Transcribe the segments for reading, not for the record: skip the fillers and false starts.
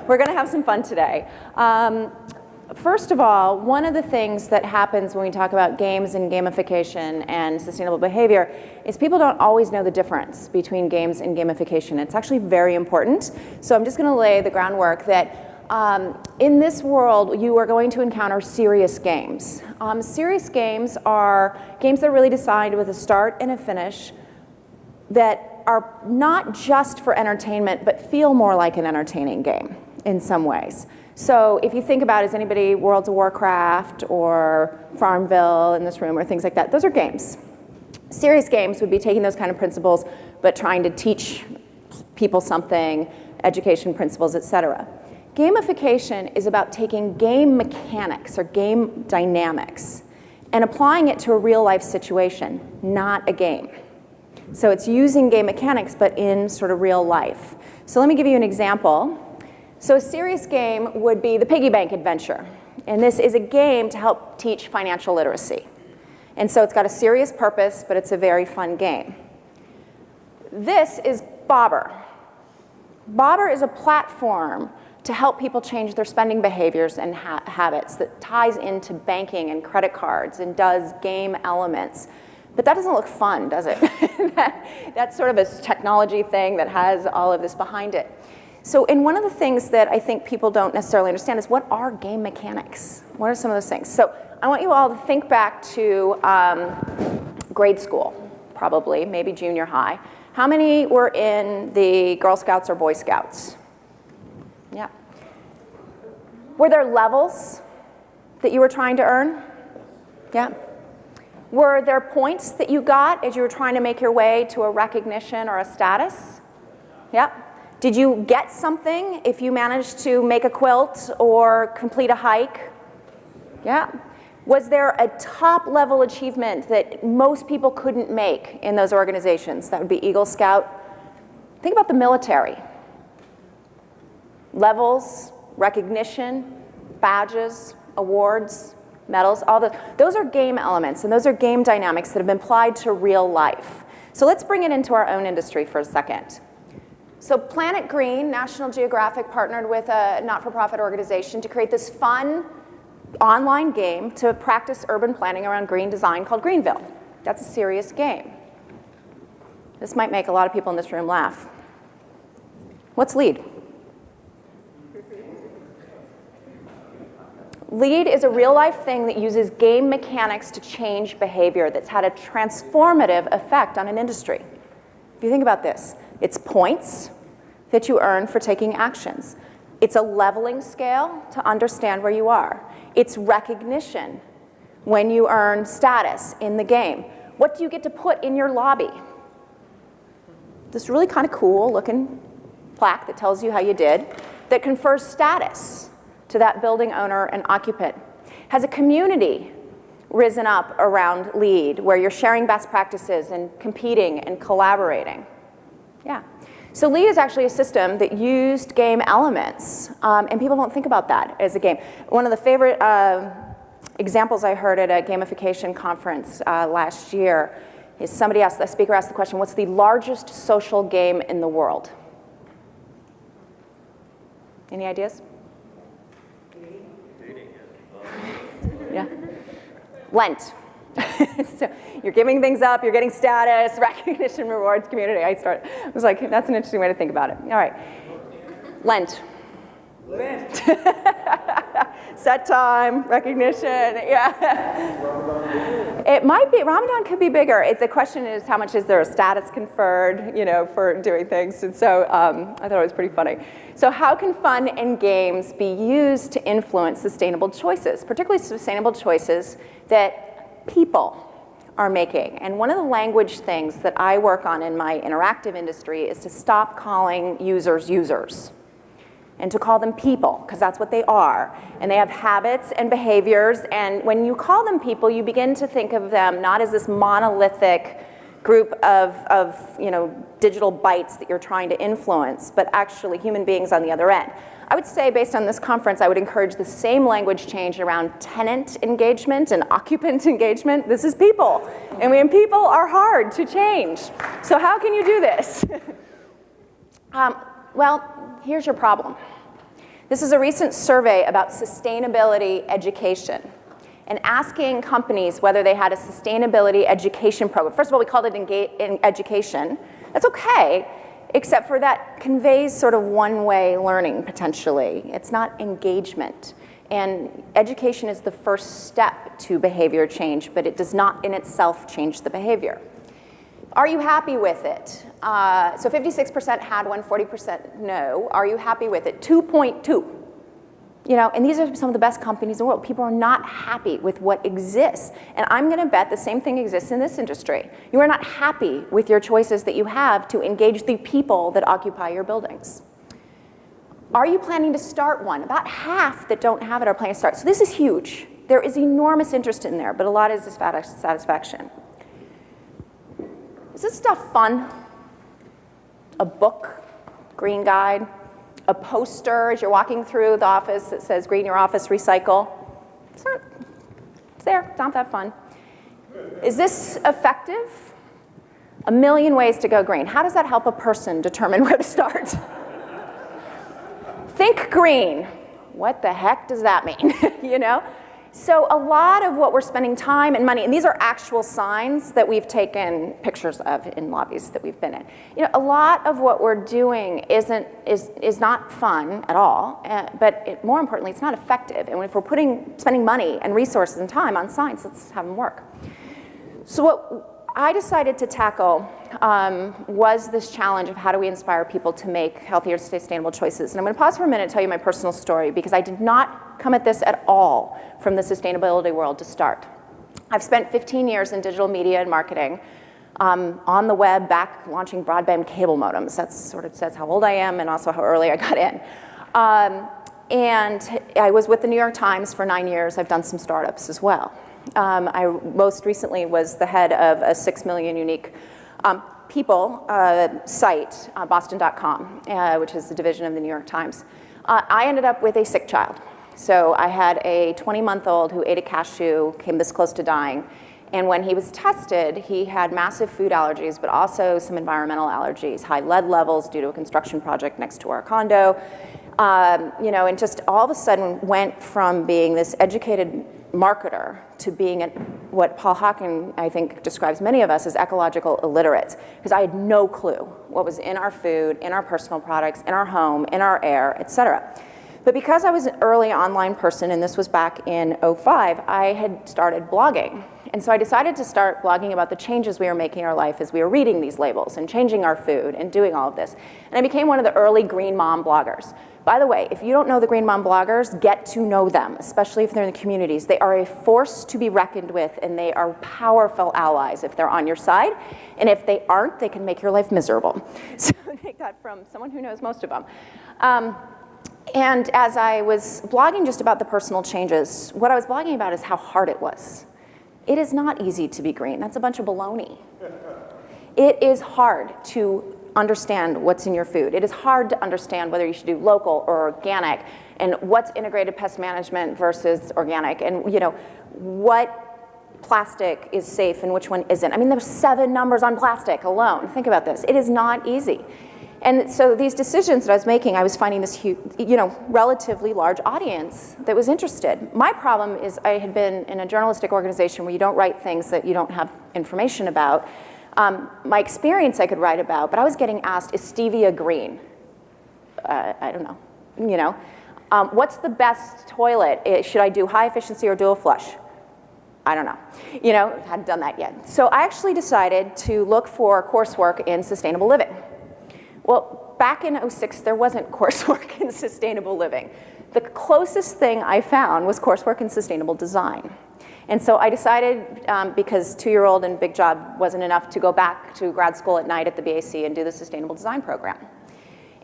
we're going to have some fun today. First of all, one of the things that happens when we talk about games and gamification and sustainable behavior is people don't always know the difference between games and gamification. It's actually very important. So I'm just going to lay the groundwork that in this world, you are going to encounter serious games. Serious games are games that are really designed with a start and a finish that are not just for entertainment, but feel more like an entertaining game in some ways. So if you think about, is anybody World of Warcraft or Farmville in this room or things like that, those are games. Serious games would be taking those kind of principles, but trying to teach people something, education principles, etc. Gamification is about taking game mechanics or game dynamics and applying it to a real life situation, not a game. So it's using game mechanics, but in sort of real life. So let me give you an example. So a serious game would be the Piggy Bank Adventure. And this is a game to help teach financial literacy. And so it's got a serious purpose, but it's a very fun game. This is Bobber. Bobber is a platform to help people change their spending behaviors and habits that ties into banking and credit cards and does game elements. But that doesn't look fun, does it? That's sort of a technology thing that has all of this behind it. So, and one of the things that I think people don't necessarily understand is what are game mechanics? What are some of those things? So I want you all to think back to grade school, probably, maybe junior high. How many were in the Girl Scouts or Boy Scouts? Yeah. Were there levels that you were trying to earn? Yeah. Were there points that you got as you were trying to make your way to a recognition or a status? Yeah. Did you get something if you managed to make a quilt or complete a hike? Yeah. Was there a top level achievement that most people couldn't make in those organizations? That would be Eagle Scout. Think about the military. Levels, recognition, badges, awards, medals, all those are game elements, and those are game dynamics that have been applied to real life. So let's bring it into our own industry for a second. So Planet Green, National Geographic partnered with a not-for-profit organization to create this fun online game to practice urban planning around green design called Greenville. That's a serious game. This might make a lot of people in this room laugh. What's LEAD? LEAD is a real-life thing that uses game mechanics to change behavior that's had a transformative effect on an industry. If you think about this, it's points that you earn for taking actions. It's a leveling scale to understand where you are. It's recognition when you earn status in the game. What do you get to put in your lobby? This really kind of cool looking plaque that tells you how you did, that confers status to that building owner and occupant. Has a community risen up around LEAD where you're sharing best practices and competing and collaborating? Yeah. So LEAD is actually a system that used game elements, and people don't think about that as a game. One of the favorite examples I heard at a gamification conference last year is the speaker asked the question, what's the largest social game in the world? Any ideas? Yeah. Lent. So you're giving things up, you're getting status, recognition, rewards, community. I was like, that's an interesting way to think about it. All right. Lent. Lent. Set time, recognition, yeah. It might be, Ramadan could be bigger. The question is, how much is there a status conferred, for doing things? And so I thought it was pretty funny. So how can fun and games be used to influence sustainable choices, particularly sustainable choices that people are making? And one of the language things that I work on in my interactive industry is to stop calling users users and to call them people, because that's what they are. And they have habits and behaviors, and when you call them people, you begin to think of them not as this monolithic group of digital bytes that you're trying to influence, but actually human beings on the other end. I would say, based on this conference, I would encourage the same language change around tenant engagement and occupant engagement. This is people, and when people are hard to change. So how can you do this? Well, here's your problem. This is a recent survey about sustainability education and asking companies whether they had a sustainability education program. First of all, we called it in education. That's okay, except for that conveys sort of one-way learning, potentially. It's not engagement. And education is the first step to behavior change, but it does not in itself change the behavior. Are you happy with it? So 56% had one, 40% no. Are you happy with it? 2.2. You know, and these are some of the best companies in the world. People are not happy with what exists. And I'm going to bet the same thing exists in this industry. You are not happy with your choices that you have to engage the people that occupy your buildings. Are you planning to start one? About half that don't have it are planning to start. So this is huge. There is enormous interest in there, but a lot is dissatisfaction. Is this stuff fun? A book, green guide, a poster as you're walking through the office that says green your office, recycle. It's there, it's not that fun. Is this effective? A million ways to go green. How does that help a person determine where to start? Think green. What the heck does that mean? You know? So a lot of what we're spending time and money, and these are actual signs that we've taken pictures of in lobbies that we've been in. You know, a lot of what we're doing is not fun at all, but more importantly, it's not effective. And if we're spending money and resources and time on signs, let's have them work. So what I decided to tackle was this challenge of how do we inspire people to make healthier, sustainable choices. And I'm going to pause for a minute and tell you my personal story, because I did not come at this at all from the sustainability world to start. I've spent 15 years in digital media and marketing, on the web, back launching broadband cable modems. That sort of says how old I am and also how early I got in. And I was with the New York Times for 9 years. I've done some startups as well. I most recently was the head of a 6 million unique people site, Boston.com, which is the division of the New York Times. I ended up with a sick child. So I had a 20-month-old who ate a cashew, came this close to dying. And when he was tested, he had massive food allergies, but also some environmental allergies, high lead levels due to a construction project next to our condo. You know, and just all of a sudden went from being this educated marketer to being what Paul Hawken, I think, describes many of us as ecological illiterates, because I had no clue what was in our food, in our personal products, in our home, in our air, et cetera. But because I was an early online person, and this was back in '05, I had started blogging. And so I decided to start blogging about the changes we were making in our life as we were reading these labels and changing our food and doing all of this. And I became one of the early Green Mom bloggers. By the way, if you don't know the Green Mom bloggers, get to know them, especially if they're in the communities. They are a force to be reckoned with, and they are powerful allies if they're on your side. And if they aren't, they can make your life miserable. So take that from someone who knows most of them. And as I was blogging just about the personal changes, what I was blogging about is how hard it was. It is not easy to be green. That's a bunch of baloney. It is hard to understand what's in your food. It is hard to understand whether you should do local or organic, and what's integrated pest management versus organic, and you know, what plastic is safe and which one isn't. I mean, there's 7 numbers on plastic alone. Think about this. It is not easy. And so these decisions that I was making, I was finding this huge, you know, relatively large audience that was interested. My problem is I had been in a journalistic organization where you don't write things that you don't have information about. My experience I could write about, but I was getting asked, is stevia green? I don't know, you know. What's the best toilet? Should I do high efficiency or dual flush? I don't know, you know, hadn't done that yet. So I actually decided to look for coursework in sustainable living. Well, back in '06, there wasn't coursework in sustainable living. The closest thing I found was coursework in sustainable design. And so I decided, because 2-year-old and big job wasn't enough, to go back to grad school at night at the BAC and do the sustainable design program.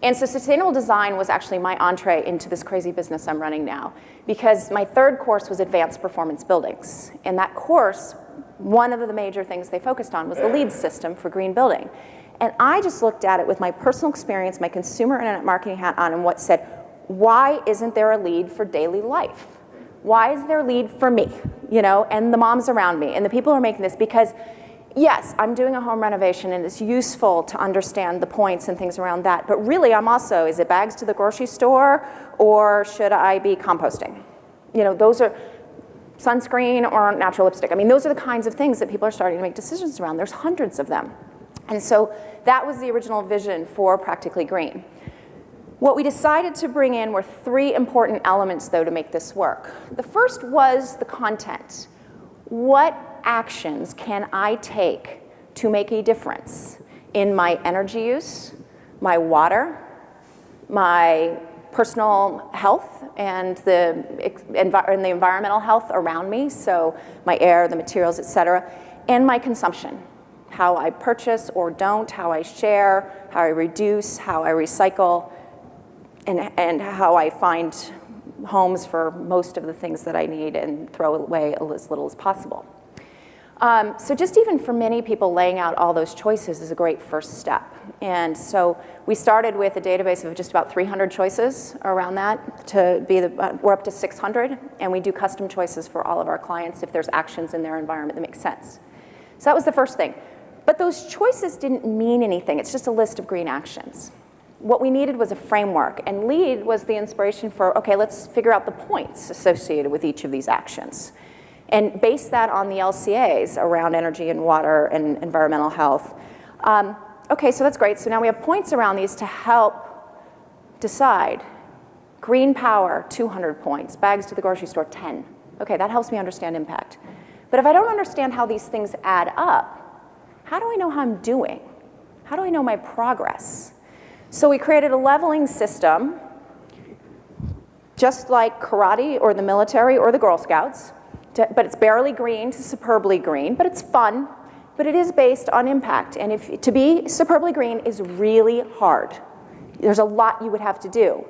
And so sustainable design was actually my entree into this crazy business I'm running now, because my 3rd course was advanced performance buildings. And that course, one of the major things they focused on was the LEED system for green building. And I just looked at it with my personal experience, my consumer internet marketing hat on, and what said, why isn't there a LEED for daily life? Why is there a LEED for me, you know, and the moms around me, and the people who are making this? Because yes, I'm doing a home renovation and it's useful to understand the points and things around that, but really I'm also, is it bags to the grocery store or should I be composting? You know, those are sunscreen or natural lipstick. I mean, those are the kinds of things that people are starting to make decisions around. There's hundreds of them. And so that was the original vision for Practically Green. What we decided to bring in were 3 important elements, though, to make this work. The first was the content. What actions can I take to make a difference in my energy use, my water, my personal health, and the environmental health around me, so my air, the materials, et cetera, and my consumption, how I purchase or don't, how I share, how I reduce, how I recycle, and how I find homes for most of the things that I need and throw away as little as possible. So just even for many people, laying out all those choices is a great first step. And so we started with a database of just about 300 choices around that to be we're up to 600, and we do custom choices for all of our clients if there's actions in their environment that make sense. So that was the first thing. But those choices didn't mean anything. It's just a list of green actions. What we needed was a framework, and LEAD was the inspiration for, okay, let's figure out the points associated with each of these actions and base that on the LCAs around energy and water and environmental health. Okay, so that's great. So now we have points around these to help decide. Green power, 200 points. Bags to the grocery store, 10. Okay, that helps me understand impact. But if I don't understand how these things add up, how do I know how I'm doing? How do I know my progress? So we created a leveling system, just like karate or the military or the Girl Scouts, but it's barely green to superbly green, but it's fun, but it is based on impact. And to be superbly green is really hard. There's a lot you would have to do.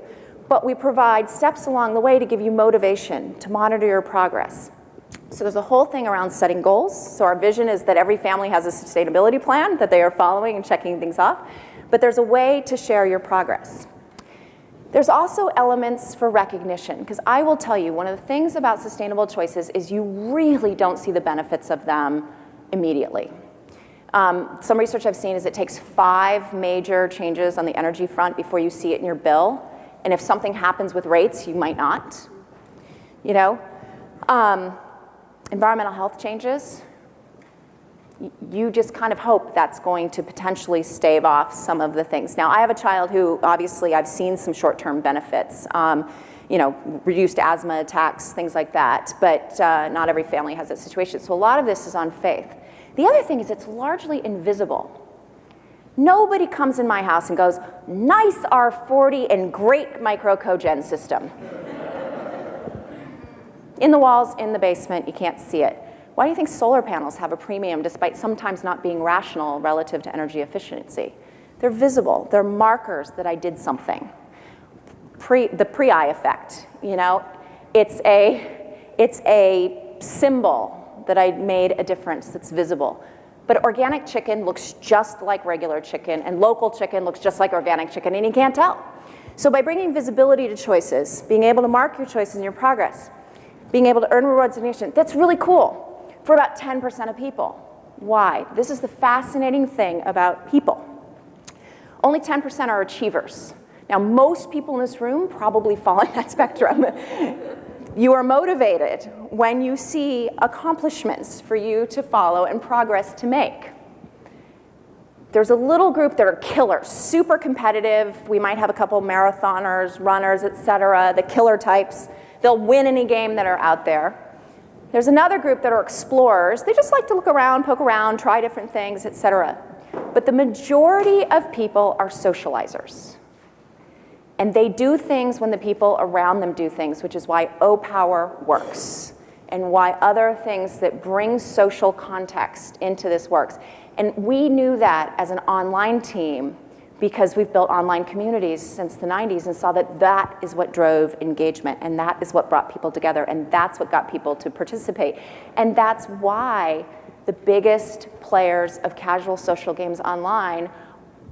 But we provide steps along the way to give you motivation, to monitor your progress. So there's a whole thing around setting goals. So our vision is that every family has a sustainability plan that they are following and checking things off. But there's a way to share your progress. There's also elements for recognition, because I will tell you, one of the things about sustainable choices is you really don't see the benefits of them immediately. Some research I've seen is it takes 5 major changes on the energy front before you see it in your bill. And if something happens with rates, you might not. You know? Environmental health changes, you just kind of hope that's going to potentially stave off some of the things. Now, I have a child who, obviously, I've seen some short-term benefits, you know, reduced asthma attacks, things like that, but not every family has that situation. So a lot of this is on faith. The other thing is it's largely invisible. Nobody comes in my house and goes, nice R40 and great micro cogen system. In the walls, in the basement, you can't see it. Why do you think solar panels have a premium despite sometimes not being rational relative to energy efficiency? They're visible. They're markers that I did something. The pre-eye effect, you know? It's a symbol that I made a difference that's visible. But organic chicken looks just like regular chicken, and local chicken looks just like organic chicken, and you can't tell. So by bringing visibility to choices, being able to mark your choices and your progress, being able to earn rewards and action, that's really cool for about 10% of people. Why? This is the fascinating thing about people. Only 10% are achievers. Now, most people in this room probably fall in that spectrum. You are motivated when you see accomplishments for you to follow and progress to make. There's a little group that are killers, super competitive. We might have a couple marathoners, runners, et cetera, the killer types. They'll win any game that are out there. There's another group that are explorers. They just like to look around, poke around, try different things, et cetera. But the majority of people are socializers. And they do things when the people around them do things, which is why O-Power works, and why other things that bring social context into this works. And we knew that as an online team because we've built online communities since the 90s and saw that that is what drove engagement, and that is what brought people together, and that's what got people to participate. And that's why the biggest players of casual social games online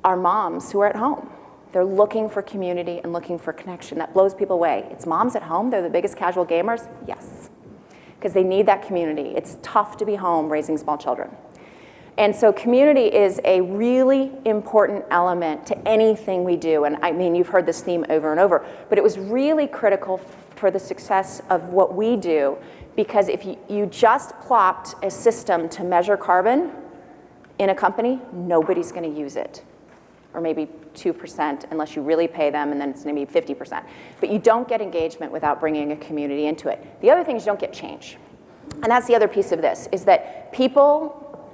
are moms who are at home. They're looking for community and looking for connection. That blows people away. It's moms at home, they're the biggest casual gamers? Yes, because they need that community. It's tough to be home raising small children. And so community is a really important element to anything we do. And I mean, you've heard this theme over and over, but it was really critical for the success of what we do, because if you just plopped a system to measure carbon in a company, nobody's going to use it. Or maybe 2% unless you really pay them, and then it's maybe 50%. But you don't get engagement without bringing a community into it. The other thing is you don't get change. And that's the other piece of this, is that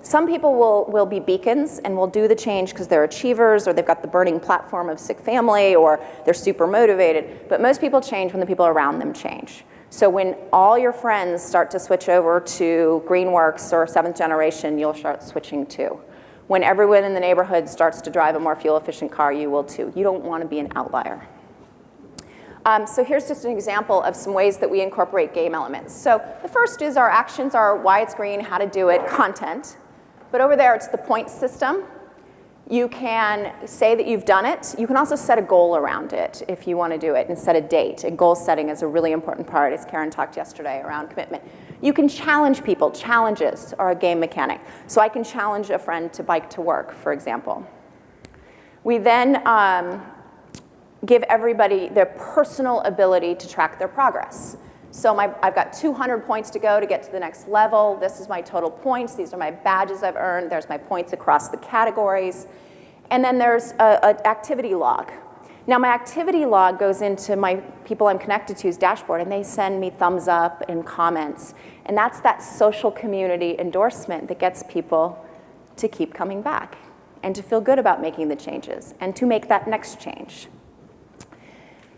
some people will be beacons and will do the change because they're achievers, or they've got the burning platform of sick family, or they're super motivated. But most people change when the people around them change. So when all your friends start to switch over to Greenworks or 7th generation, you'll start switching too. When everyone in the neighborhood starts to drive a more fuel-efficient car, you will too. You don't want to be an outlier. So here's just an example of some ways that we incorporate game elements. So the first is our actions are why it's green, how to do it, content. But over there, it's the point system. You can say that you've done it. You can also set a goal around it if you want to do it, and set a date. And goal setting is a really important part, as Karen talked yesterday, around commitment. You can challenge people. Challenges are a game mechanic. So I can challenge a friend to bike to work, for example. We then give everybody their personal ability to track their progress. So I've got 200 points to go to get to the next level. This is my total points. These are my badges I've earned. There's my points across the categories. And then there's an activity log. Now my activity log goes into my people I'm connected to's dashboard, and they send me thumbs up and comments. And that's that social community endorsement that gets people to keep coming back and to feel good about making the changes and to make that next change.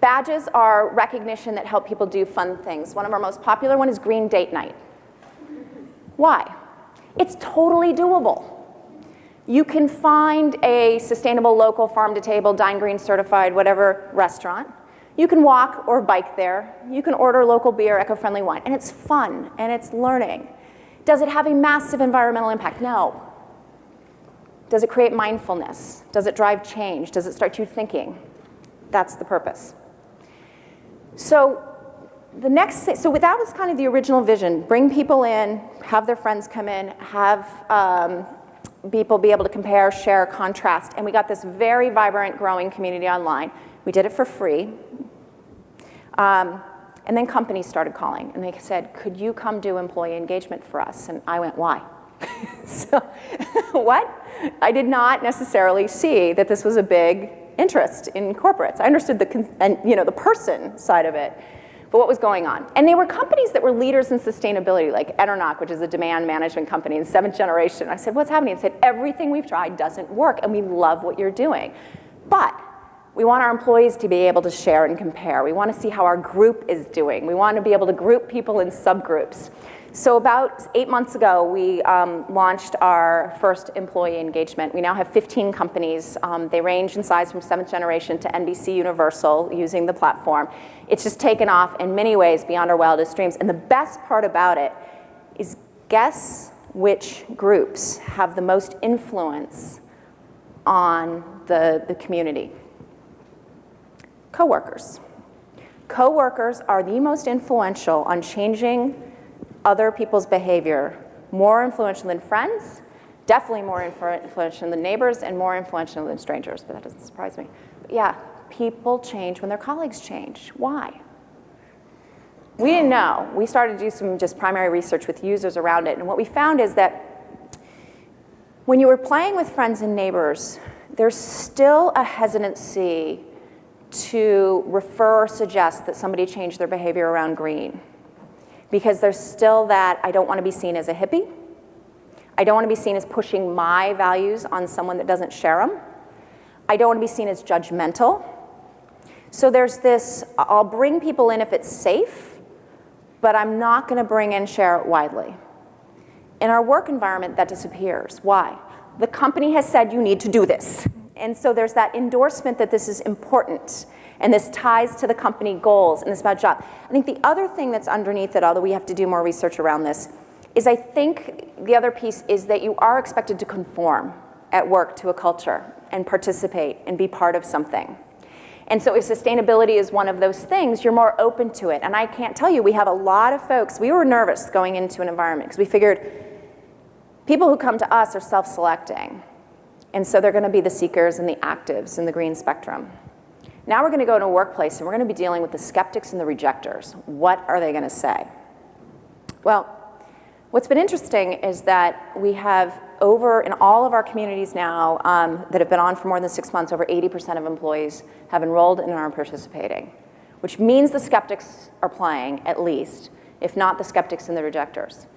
Badges are recognition that help people do fun things. One of our most popular one is Green Date Night. Why? It's totally doable. You can find a sustainable, local, farm-to-table, Dine Green certified, whatever restaurant. You can walk or bike there. You can order local beer, eco-friendly wine, and it's fun, and it's learning. Does it have a massive environmental impact? No. Does it create mindfulness? Does it drive change? Does it start you thinking? That's the purpose. So the next thing, so that was kind of the original vision. Bring people in, have their friends come in, have people be able to compare, share, contrast, and we got this very vibrant, growing community online. We did it for free. And then companies started calling, and they said, could you come do employee engagement for us? And I went, why? So, what? I did not necessarily see that this was a big interest in corporates. I understood the person side of it, but what was going on? And they were companies that were leaders in sustainability, like Enernoc, which is a demand management company, in 7th generation. I said, what's happening? They said, everything we've tried doesn't work, and we love what you're doing. But we want our employees to be able to share and compare. We want to see how our group is doing. We want to be able to group people in subgroups. So about 8 months ago, we launched our first employee engagement. We now have 15 companies. They range in size from 7th generation to NBC Universal using the platform. It's just taken off in many ways beyond our wildest dreams. And the best part about it is, guess which groups have the most influence on the community? Coworkers. Coworkers are the most influential on changing other people's behavior, more influential than friends, definitely more influential than neighbors, and more influential than strangers, but that doesn't surprise me. But yeah, people change when their colleagues change. Why? We didn't know. We started to do some just primary research with users around it, and what we found is that when you were playing with friends and neighbors, there's still a hesitancy to refer or suggest that somebody change their behavior around green. Because there's still that, I don't want to be seen as a hippie. I don't want to be seen as pushing my values on someone that doesn't share them. I don't want to be seen as judgmental. So there's this, I'll bring people in if it's safe, but I'm not going to bring and share it widely. In our work environment, that disappears. Why? The company has said you need to do this. And so there's that endorsement that this is important. And this ties to the company goals, and it's about job. I think the other thing that's underneath it, although we have to do more research around this, is I think the other piece is that you are expected to conform at work to a culture and participate and be part of something. And so if sustainability is one of those things, you're more open to it. And I can't tell you, we have a lot of folks, we were nervous going into an environment because we figured People who come to us are self-selecting. And so they're going to be the seekers and the actives in the green spectrum. Now we're going to go to a workplace and we're going to be dealing with the skeptics and the rejectors. What are they going to say? Well, what's been interesting is that we have in all of our communities now that have been on for more than 6 months, over 80% of employees have enrolled and are participating, which means the skeptics are playing, at least, if not the skeptics and the rejectors.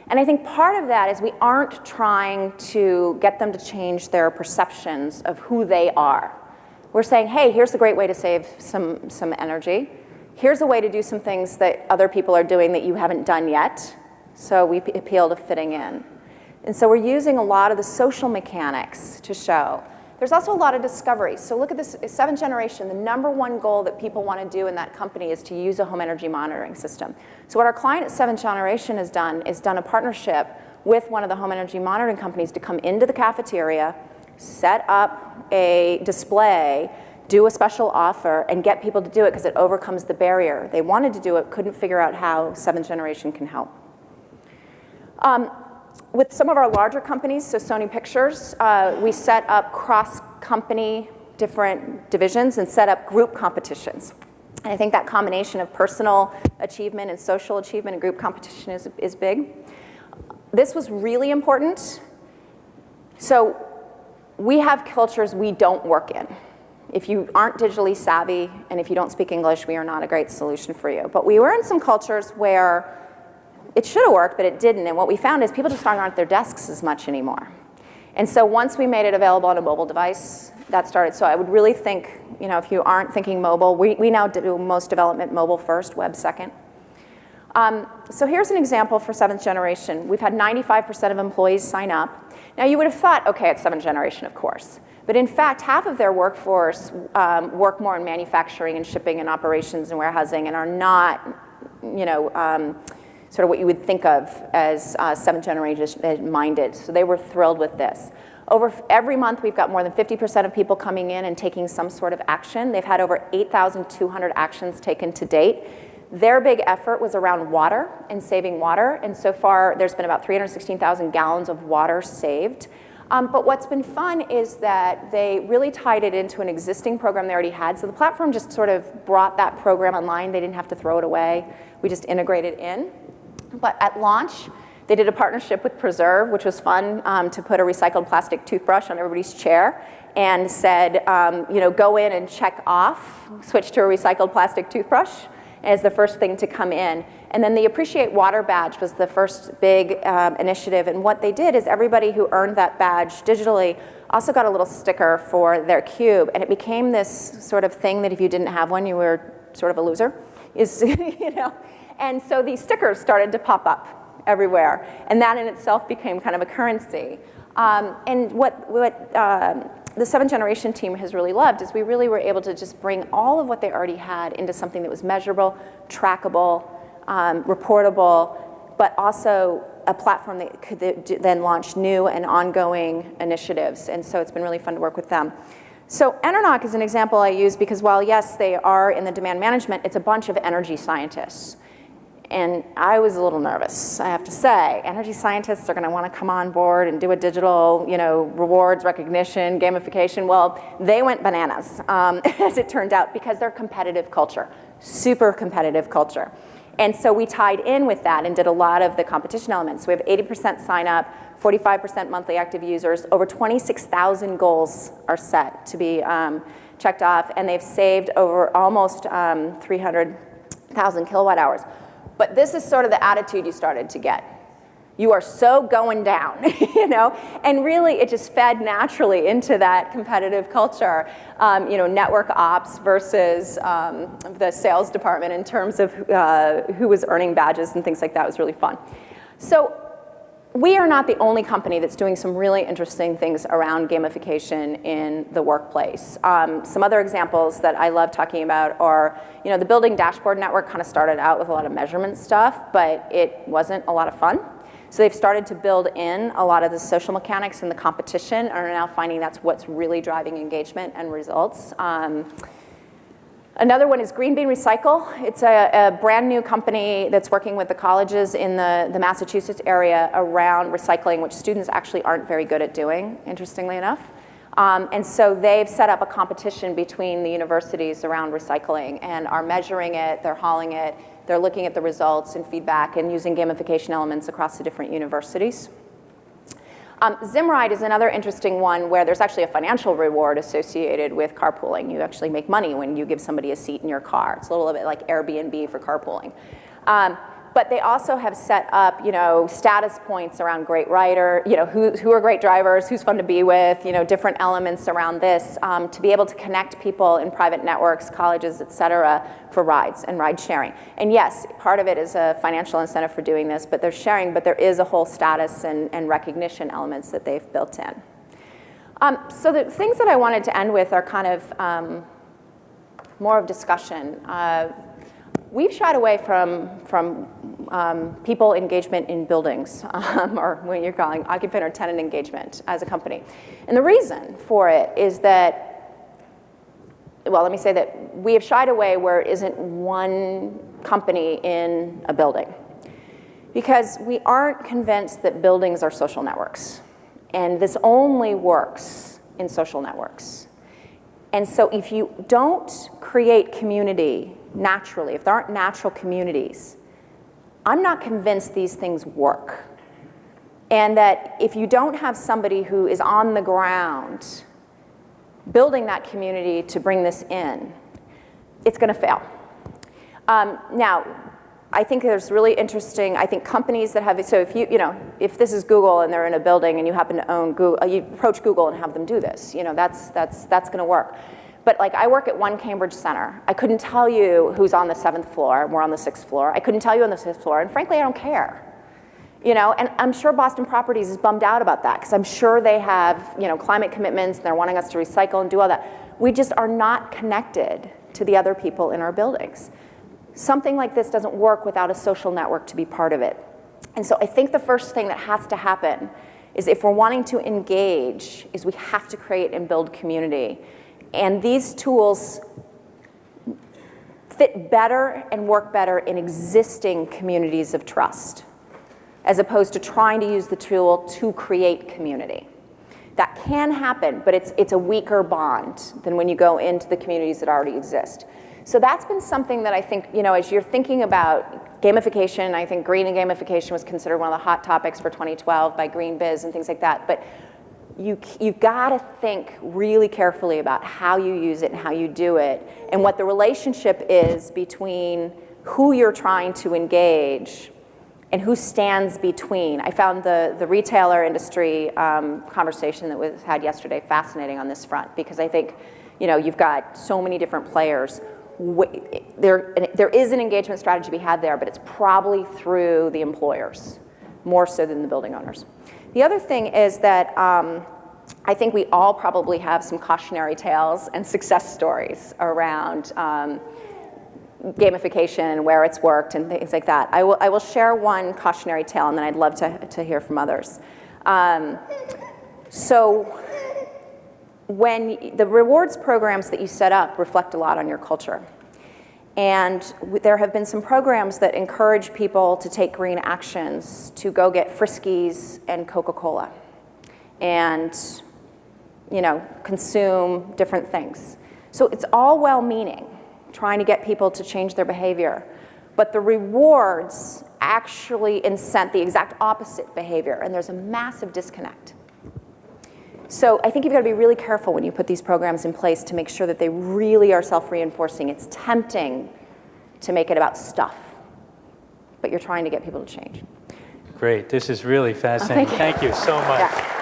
And I think part of that is we aren't trying to get them to change their perceptions of who they are. We're saying, hey, here's a great way to save some energy. Here's a way to do some things that other people are doing that you haven't done yet. So we appeal to fitting in. And so we're using a lot of the social mechanics to show. There's also a lot of discovery. So look at this, 7th generation, the #1 goal that people want to do in that company is to use a home energy monitoring system. So what our client at 7th generation has done is done a partnership with one of the home energy monitoring companies to come into the cafeteria, set up a display, do a special offer, and get people to do it because it overcomes the barrier. They wanted to do it, couldn't figure out how 7th generation can help. With some of our larger companies, so Sony Pictures, we set up cross-company different divisions and set up group competitions. And I think that combination of personal achievement and social achievement and group competition is big. This was really important. So we have cultures we don't work in. If you aren't digitally savvy and if you don't speak English, we are not a great solution for you. But we were in some cultures where it should have worked, but it didn't. And what we found is people just aren't at their desks as much anymore. And so once we made it available on a mobile device, that started. So I would really think, if you aren't thinking mobile, we now do most development mobile first, web second. So here's an example for 7th generation. We've had 95% of employees sign up. Now you would have thought, okay, it's 7th generation, of course. But in fact, half of their workforce work more in manufacturing and shipping and operations and warehousing and are not, sort of what you would think of as 7th generation minded. So they were thrilled with this. Every month, we've got more than 50% of people coming in and taking some sort of action. They've had over 8,200 actions taken to date. Their big effort was around water and saving water. And so far, there's been about 316,000 gallons of water saved. But what's been fun is that they really tied it into an existing program they already had. So the platform just sort of brought that program online. They didn't have to throw it away. We just integrated in. But at launch, they did a partnership with Preserve, which was fun, to put a recycled plastic toothbrush on everybody's chair and said, go in and check off, switch to a recycled plastic toothbrush as the first thing to come in. And then the Appreciate Water badge was the first big initiative. And what they did is everybody who earned that badge digitally also got a little sticker for their cube. And it became this sort of thing that if you didn't have one, you were sort of a loser. And so these stickers started to pop up everywhere. And that in itself became kind of a currency. And what the 7th generation team has really loved is we really were able to just bring all of what they already had into something that was measurable, trackable, reportable, but also a platform that could then launch new and ongoing initiatives. And so it's been really fun to work with them. So Enernoc is an example I use because while, yes, they are in the demand management, it's a bunch of energy scientists. And I was a little nervous, I have to say. Energy scientists are going to want to come on board and do a digital, rewards recognition, gamification. Well, they went bananas, as it turned out, because they're competitive culture, super competitive culture. And so we tied in with that and did a lot of the competition elements. So we have 80% sign up, 45% monthly active users, over 26,000 goals are set to be checked off, and they've saved over almost 300,000 kilowatt hours. But this is sort of the attitude you started to get. You are so going down, and really it just fed naturally into that competitive culture, network ops versus the sales department in terms of who was earning badges and things like that. It was really fun. So we are not the only company that's doing some really interesting things around gamification in the workplace. Some other examples that I love talking about are, the building dashboard network kind of started out with a lot of measurement stuff, but it wasn't a lot of fun. So they've started to build in a lot of the social mechanics and the competition, and are now finding that's what's really driving engagement and results. Another one is Green Bean Recycle. It's a brand new company that's working with the colleges in the Massachusetts area around recycling, which students actually aren't very good at doing, interestingly enough. And so they've set up a competition between the universities around recycling and are measuring it, they're hauling it, they're looking at the results and feedback and using gamification elements across the different universities. Zimride is another interesting one where there's actually a financial reward associated with carpooling. You actually make money when you give somebody a seat in your car. It's a little bit like Airbnb for carpooling. But they also have set up, status points around great rider, who are great drivers, who's fun to be with, different elements around this to be able to connect people in private networks, colleges, et cetera, for rides and ride sharing. And yes, part of it is a financial incentive for doing this, but they're sharing, but there is a whole status and recognition elements that they've built in. So the things that I wanted to end with are kind of more of discussion. We've shied away from people engagement in buildings, or what you're calling occupant or tenant engagement as a company. And the reason for it is that, well, let me say that we have shied away where it isn't one company in a building. Because we aren't convinced that buildings are social networks. And this only works in social networks. And so if you don't create community naturally, if there aren't natural communities, I'm not convinced these things work. And that if you don't have somebody who is on the ground building that community to bring this in, it's going to fail. Now, I think there's really interesting, I think companies that have, so if this is Google and they're in a building and you happen to own Google, you approach Google and have them do this, that's going to work. But like I work at One Cambridge Center. I couldn't tell you who's on the 7th floor. We're on the 6th floor. I couldn't tell you on the 5th floor, and frankly, I don't care. And I'm sure Boston Properties is bummed out about that because I'm sure they have, climate commitments and they're wanting us to recycle and do all that. We just are not connected to the other people in our buildings. Something like this doesn't work without a social network to be part of it. And so I think the first thing that has to happen is if we're wanting to engage, is we have to create and build community. And these tools fit better and work better in existing communities of trust, as opposed to trying to use the tool to create community. That can happen, but it's a weaker bond than when you go into the communities that already exist. So that's been something that I think, as you're thinking about gamification, I think green and gamification was considered one of the hot topics for 2012 by Green Biz and things like that. But you've got to think really carefully about how you use it and how you do it and what the relationship is between who you're trying to engage and who stands between. I found the retailer industry conversation that was had yesterday fascinating on this front because I think you've got so many different players. There is an engagement strategy to be had there, but it's probably through the employers more so than the building owners. The other thing is that I think we all probably have some cautionary tales and success stories around gamification, where it's worked, and things like that. I will share one cautionary tale, and then I'd love to hear from others. So when the rewards programs that you set up reflect a lot on your culture. And there have been some programs that encourage people to take green actions, to go get Friskies and Coca-Cola and, consume different things. So it's all well-meaning, trying to get people to change their behavior. But the rewards actually incent the exact opposite behavior, and there's a massive disconnect. So I think you've got to be really careful when you put these programs in place to make sure that they really are self-reinforcing. It's tempting to make it about stuff, but you're trying to get people to change. Great. This is really fascinating. Oh, thank you so much. Yeah.